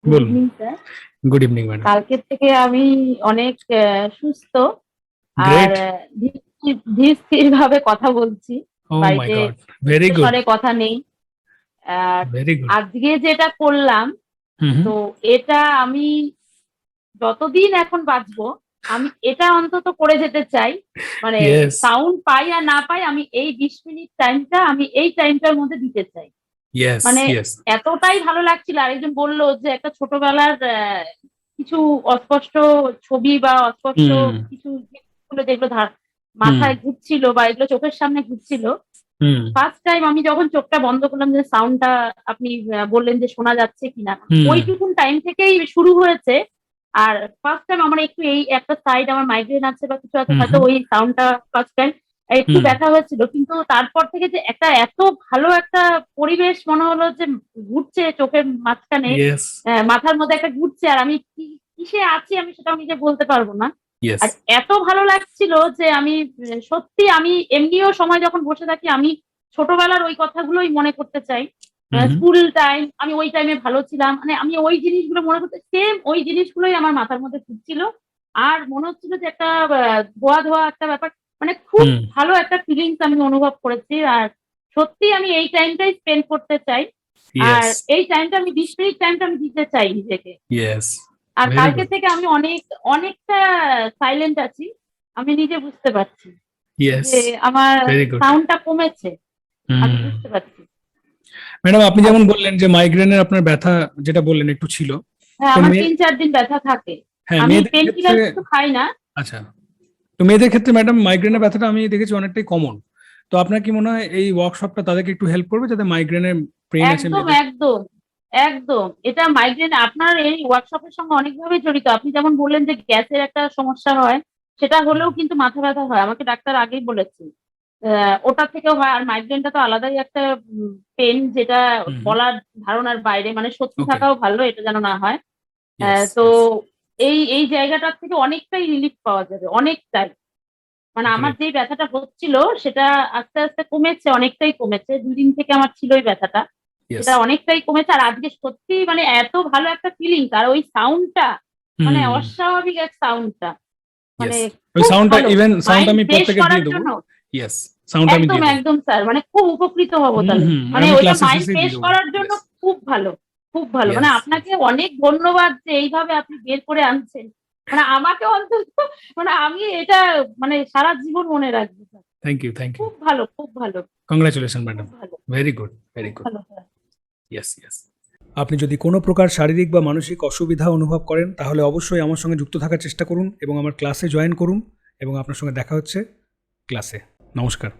Good বলুন। Evening sir. Good evening madam. কালকের থেকে আমি অনেক সুস্থ আর গ্রেট। ধীর স্থির ভাবে কথা বলছি। ও মাই বাড়িতে গড, ভেরি উচ্চ গুড, স্বরে কথা নেই। Are very good. আজকে যেটা করলাম, হুম হুম। তো এটা আমি যতদিন এখন বাঁচবো আমি এটা অন্তত করে যেতে চাই। মানে ইয়েস, সাউন্ড পাই আর না পাই, আমি এই 20 মিনিট টাইমটা আমি এই টাইমটার মধ্যে দিতে চাই। ইয়েস, মানে ইয়েস। এতটাই ভালো লাগছিল। আরেকজন বললো যে একটা ছোটবেলার কিছু অস্পষ্ট ছবি বা অস্পষ্ট হুম কিছু জিনিসগুলো যেগুলো হুম মাথায় ঘুরছিল বা এগুলো চোখের সামনে ঘুরছিল। হুম ফার্স্ট টাইম আমি যখন চোখটা বন্ধ করলাম, যে সাউন্ডটা আপনি বললেন যে শোনা যাচ্ছে কিনা, হুম। ওইটুকুন টাইম থেকেই শুরু হয়েছে। আর ফার্স্ট টাইম আমার একটু এই একটা সাইড আমার মাইগ্রেন আছে বা কিছু আছে, হুম হয়তো হুম ওই সাউন্ডটা ফার্স্ট টাইম একটু হুম। ব্যথা হয়েছিল, কিন্তু তারপর থেকে যে একটা এত ভালো একটা পরিবেশ মনে হলো যে ঘুরছে চোখের মাঝখানে, ইয়েস, মাথার মধ্যে একটা ঘুরছে, আর আমি কিসে আছি আমি সেটাও নিজে বলতে পারবো না। ইয়েস। আর এত ভালো লাগছিল যে আমি সত্যি আমি এমনিও সময় যখন বসে থাকি আমি ছোটবেলার ওই কথাগুলোই মনে করতে চাই। হুম হুম। স্কুল টাইম, আমি ওই টাইমে ভালো ছিলাম, মানে আমি ওই জিনিসগুলো মনে করতে, সেম ওই জিনিসগুলোই আমার মাথার মধ্যে ঘুরছিল। আর মনে হচ্ছিল যে একটা ধোয়া ধোয়া একটা ব্যাপার, মানে খুব হুম। ভালো একটা ফিলিংস আমি অনুভব করেছি। আর সত্যি আমি এই টাইমটাই স্পেন্ড করতে চাই। আর ইয়েস, এই টাইমটা আমি 20 মিনিট টাইমটা আমি দিতে চাই নিজেকে। ইয়েস। আর ভেরি কালকে গুড। থেকে আমি অনেকটা সাইলেন্ট আছি। আমি নিজে বুঝতে পারছি ইয়েস, যে আমার ভেরি গুড। সাউন্ডটা কমেছে। আমি হুম। বুঝতে পারছি। ম্যাডাম, আপনি আর যেমন বললেন যে মাইগ্রেনের আপনার ব্যথা যেটা বললেন একটু ছিল, হ্যাঁ, তো আমার 3-4 দিন ব্যথা থাকে। হ্যাঁ, আমি মেয়েদের পেন ক্ষেত্রে। কিলার কিছু খাই না। আচ্ছা, তো মেয়েদের ক্ষেত্রে ম্যাডাম মাইগ্রেনের ব্যথাটা আমি দেখেছি অনেকটাই কমন। তো আপনার কি মনে হয় এই ওয়ার্কশপটা তাদেরকে একটু হেল্প করবে, যাতে মাইগ্রেনের পেইন আছে একদম মেয়েদের? একদম একদম, এটা মাইগ্রেন আপনার এই ওয়ার্কশপের সঙ্গে অনেকভাবে জড়িত। আপনি যেমন বললেন যে গ্যাসের একটা সমস্যা হয়, সেটা হলেও কিন্তু মাথা ব্যথা হয়, আমাকে ডাক্তার আগেই বলেছে। ওটা থেকেও হয়। আর মাইগ্রেনটা তো আলাদাই একটা পেন, যেটা হুম হুম। বলার ধারণার বাইরে, মানে সত্যি ওকে। থাকাও ভালো, এটা যেন না হয়। ইয়েস, তো ইয়েস। এই এই জায়গাটার থেকে অনেকটাই রিলিফ পাওয়া যাবে, অনেকটাই। মানে আমার গ্রেট। যেই ব্যথাটা হচ্ছিল সেটা আস্তে আস্তে কমেছে, অনেকটাই কমেছে। 2 দিন থেকে আমার ছিল ওই ব্যথাটা, ইয়েস। সেটা অনেকটাই কমেছে। আর আজকে সত্যি মানে এত ভালো একটা ফিলিং, আর ওই সাউন্ডটা মানে হুম। অস্বাভাবিক এক সাউন্ডটা, মানে ইয়েস। ওই খুব সাউন্ডটা, ভালো। ইভেন সাউন্ডটা মাইন্ড আমি ফ্রেশ প্রত্যেকে করার দিয়ে দেবো। জন্য ইয়েস, সাউন্ডটা আমি একদম দিয়ে দেবো। একদম স্যার, মানে খুব উপকৃত হবো হুম তাহলে। হুম, মানে আমি ওইটা ক্লাসে মাইন্ড শেষেই দিয়ে ফ্রেশ দেবো। করার জন্য ইয়েস, খুব ভালো, খুব ভালো। মানে ইয়েস, ইয়েস। আপনাকে অনেক ধন্যবাদ যে এইভাবে আপনি বের করে আনছেন। মানে আমাকে অন্তত, মানে আমি এটা মানে সারা জীবন মনে রাখবো sir. Thank you, thank you. খুব ভালো, খুব ভালো, কংগ্রাচুলেশন খুব ম্যাডাম। ভালো, ভেরি গুড, ভেরি খুব গুড। ভালো স্যার। Yes, yes. আপনি যদি কোনো প্রকার শারীরিক বা মানসিক অসুবিধা অনুভব করেন, তাহলে অবশ্যই আমার সঙ্গে যুক্ত থাকার চেষ্টা করুন এবং আমার ক্লাসে জয়েন করুন, এবং আপনার সঙ্গে দেখা হচ্ছে ক্লাসে। নমস্কার।